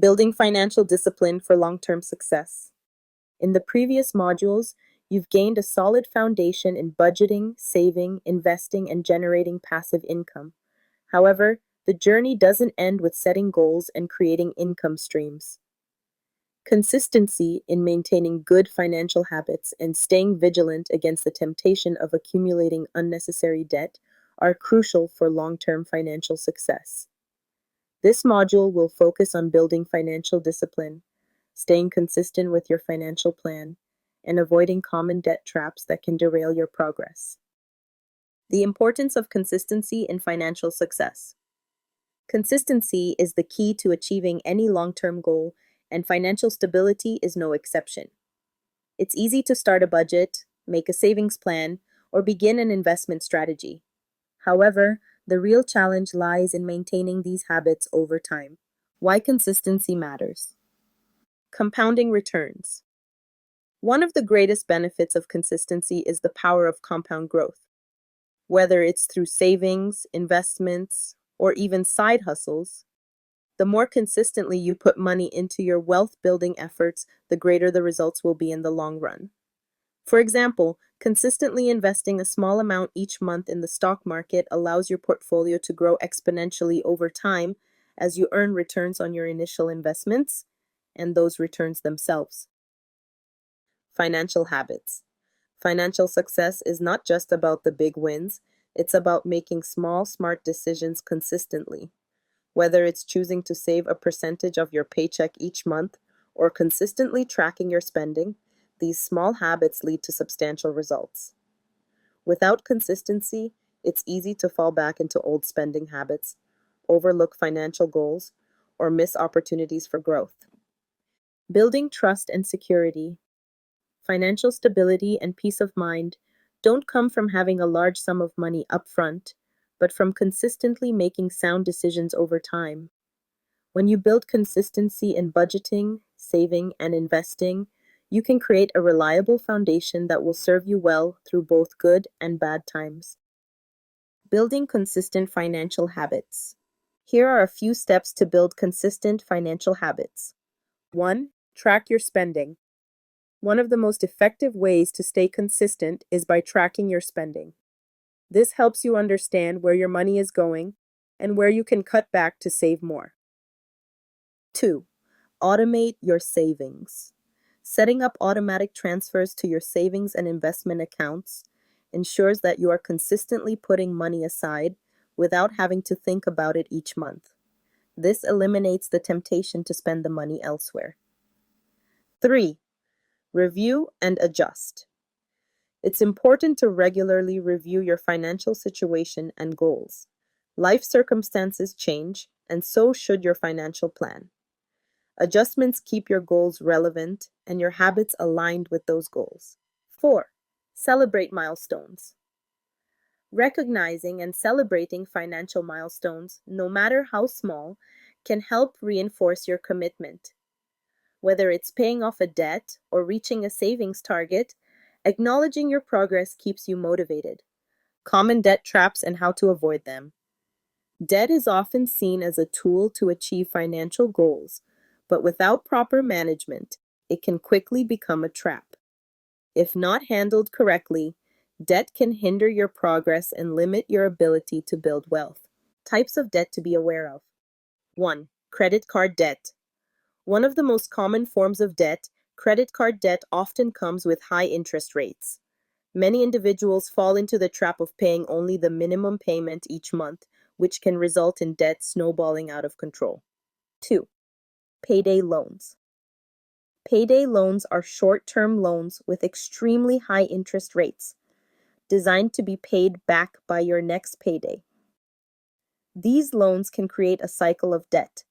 Building financial discipline for long-term success. In the previous modules, you've gained a solid foundation in budgeting, saving, investing, and generating passive income. However, the journey doesn't end with setting goals and creating income streams. Consistency in maintaining good financial habits and staying vigilant against the temptation of accumulating unnecessary debt are crucial for long-term financial success. This module will focus on building financial discipline, staying consistent with your financial plan, and avoiding common debt traps that can derail your progress. The importance of consistency in financial success. Consistency is the key to achieving any long-term goal, and financial stability is no exception. It's easy to start a budget, make a savings plan, or begin an investment strategy. However, the real challenge lies in maintaining these habits over time. Why consistency matters. Compounding returns. One of the greatest benefits of consistency is the power of compound growth. Whether it's through savings, investments, or even side hustles, the more consistently you put money into your wealth building efforts, the greater the results will be in the long run. For example, consistently investing a small amount each month in the stock market allows your portfolio to grow exponentially over time as you earn returns on your initial investments and those returns themselves. Financial habits. Financial success is not just about the big wins, it's about making small, smart decisions consistently. Whether it's choosing to save a percentage of your paycheck each month or consistently tracking your spending, these small habits lead to substantial results. Without consistency, it's easy to fall back into old spending habits, overlook financial goals, or miss opportunities for growth. Building trust and security. Financial stability and peace of mind don't come from having a large sum of money upfront, but from consistently making sound decisions over time. When you build consistency in budgeting, saving, and investing, you can create a reliable foundation that will serve you well through both good and bad times. Building consistent financial habits. Here are a few steps to build consistent financial habits. 1. Track your spending. One of the most effective ways to stay consistent is by tracking your spending. This helps you understand where your money is going and where you can cut back to save more. 2. Automate your savings. Setting up automatic transfers to your savings and investment accounts ensures that you are consistently putting money aside without having to think about it each month. This eliminates the temptation to spend the money elsewhere. 3. Review and adjust. It's important to regularly review your financial situation and goals. Life circumstances change, and so should your financial plan. Adjustments keep your goals relevant and your habits aligned with those goals. 4. Celebrate milestones. Recognizing and celebrating financial milestones, no matter how small, can help reinforce your commitment. Whether it's paying off a debt or reaching a savings target, acknowledging your progress keeps you motivated. Common debt traps and how to avoid them. Debt is often seen as a tool to achieve financial goals, but without proper management, it can quickly become a trap. If not handled correctly, debt can hinder your progress and limit your ability to build wealth. Types of debt to be aware of. 1. Credit card debt. One of the most common forms of debt, credit card debt often comes with high interest rates. Many individuals fall into the trap of paying only the minimum payment each month, which can result in debt snowballing out of control. 2. Payday loans. Payday loans are short-term loans with extremely high interest rates, designed to be paid back by your next payday. These loans can create a cycle of debt,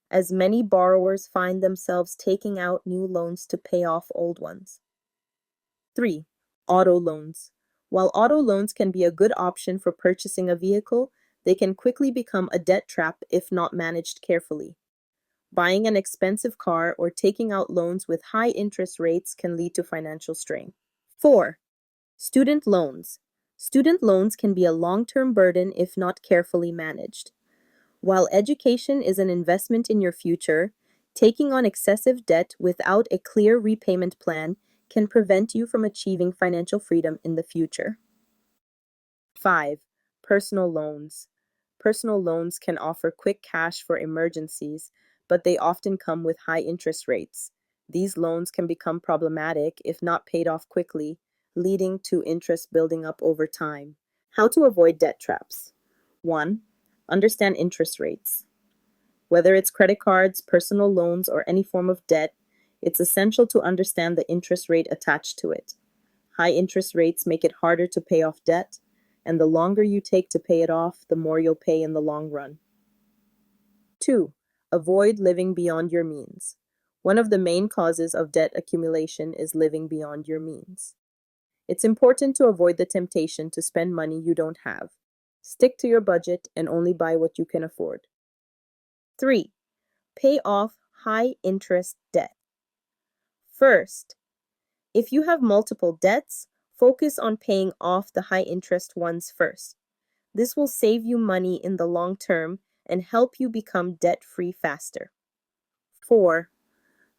as many borrowers find themselves taking out new loans to pay off old ones. 3. Auto loans. While auto loans can be a good option for purchasing a vehicle, they can quickly become a debt trap if not managed carefully. Buying an expensive car or taking out loans with high interest rates can lead to financial strain. 4. Student loans. Student loans can be a long-term burden if not carefully managed. While education is an investment in your future, Taking on excessive debt without a clear repayment plan can prevent you from achieving financial freedom in the future. 5. Personal loans. Personal loans can offer quick cash for emergencies, but they often come with high interest rates. These loans can become problematic if not paid off quickly, leading to interest building up over time. How to avoid debt traps. 1. Understand interest rates. Whether it's credit cards, personal loans, or any form of debt, it's essential to understand the interest rate attached to it. High interest rates make it harder to pay off debt, and the longer you take to pay it off, the more you'll pay in the long run. 2. Avoid living beyond your means. One of the main causes of debt accumulation is living beyond your means. It's important to avoid the temptation to spend money you don't have. Stick to your budget and only buy what you can afford. 3. Pay off high interest debt. First, if you have multiple debts, focus on paying off the high interest ones first. This will save you money in the long term and help you become debt-free faster. 4.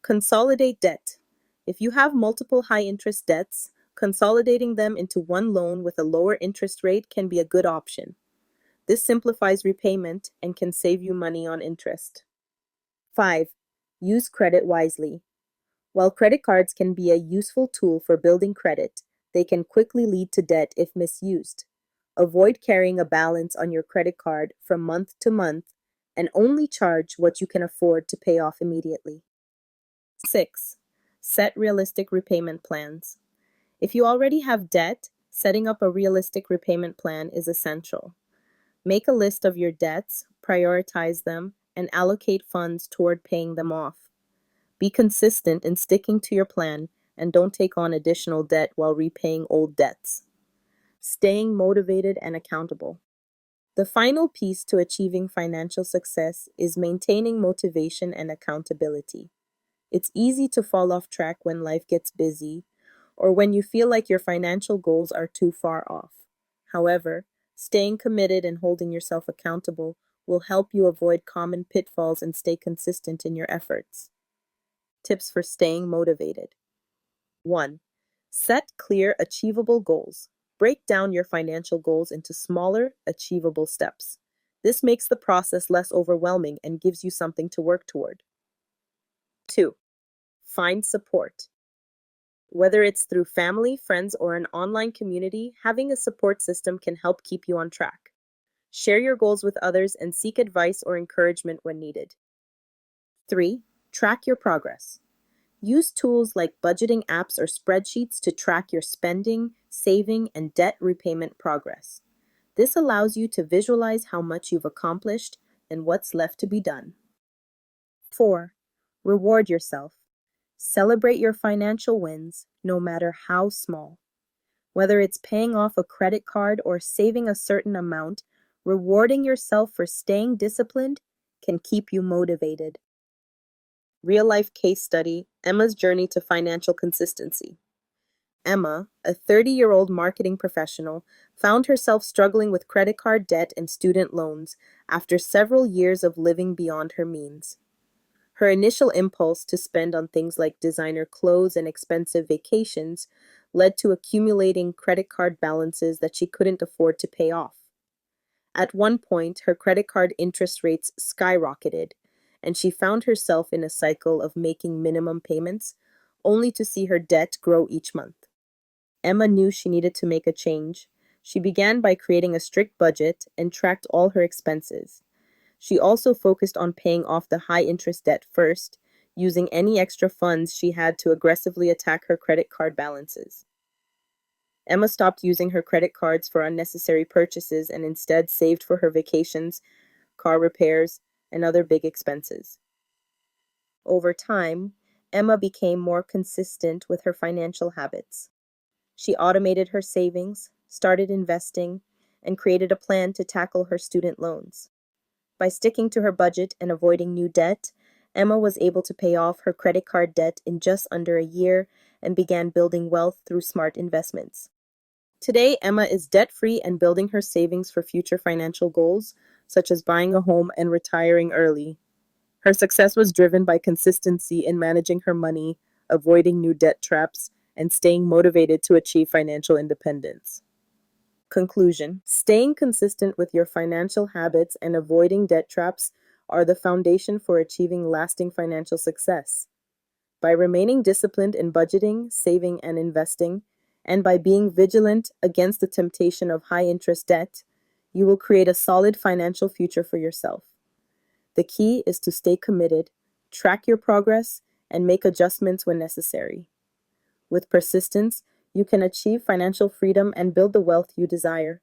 Consolidate debt. If you have multiple high-interest debts, consolidating them into one loan with a lower interest rate can be a good option. This simplifies repayment and can save you money on interest. 5. Use credit wisely. While credit cards can be a useful tool for building credit, they can quickly lead to debt if misused. Avoid carrying a balance on your credit card from month to month and only charge what you can afford to pay off immediately. 6. Set realistic repayment plans. If you already have debt, setting up a realistic repayment plan is essential. Make a list of your debts, prioritize them, and allocate funds toward paying them off. Be consistent in sticking to your plan and don't take on additional debt while repaying old debts. Staying motivated and accountable. The final piece to achieving financial success is maintaining motivation and accountability. It's easy to fall off track when life gets busy or when you feel like your financial goals are too far off. However, staying committed and holding yourself accountable will help you avoid common pitfalls and stay consistent in your efforts. Tips for staying motivated. 1. Set clear, achievable goals. Break down your financial goals into smaller, achievable steps. This makes the process less overwhelming and gives you something to work toward. 2. Find support. Whether it's through family, friends, or an online community, having a support system can help keep you on track. Share your goals with others and seek advice or encouragement when needed. 3. Track your progress. Use tools like budgeting apps or spreadsheets to track your spending, saving, and debt repayment progress. This allows you to visualize how much you've accomplished and what's left to be done. 4. Reward yourself. Celebrate your financial wins, no matter how small. Whether it's paying off a credit card or saving a certain amount, rewarding yourself for staying disciplined can keep you motivated. Real-life case study, Emma's journey to financial consistency. Emma, a 30-year-old marketing professional, found herself struggling with credit card debt and student loans after several years of living beyond her means. Her initial impulse to spend on things like designer clothes and expensive vacations led to accumulating credit card balances that she couldn't afford to pay off. At one point, her credit card interest rates skyrocketed, and she found herself in a cycle of making minimum payments, only to see her debt grow each month. Emma knew she needed to make a change. She began by creating a strict budget and tracked all her expenses. She also focused on paying off the high-interest debt first, using any extra funds she had to aggressively attack her credit card balances. Emma stopped using her credit cards for unnecessary purchases and instead saved for her vacations, car repairs, and other big expenses. Over time, Emma became more consistent with her financial habits. She automated her savings, started investing, and created a plan to tackle her student loans. By sticking to her budget and avoiding new debt, Emma was able to pay off her credit card debt in just under a year and began building wealth through smart investments. Today, Emma is debt-free and building her savings for future financial goals, such as buying a home and retiring early. Her success was driven by consistency in managing her money, avoiding new debt traps, and staying motivated to achieve financial independence. Conclusion: staying consistent with your financial habits and avoiding debt traps are the foundation for achieving lasting financial success. By remaining disciplined in budgeting, saving, and investing, and by being vigilant against the temptation of high interest debt, you will create a solid financial future for yourself. The key is to stay committed, track your progress, and make adjustments when necessary. With persistence, you can achieve financial freedom and build the wealth you desire.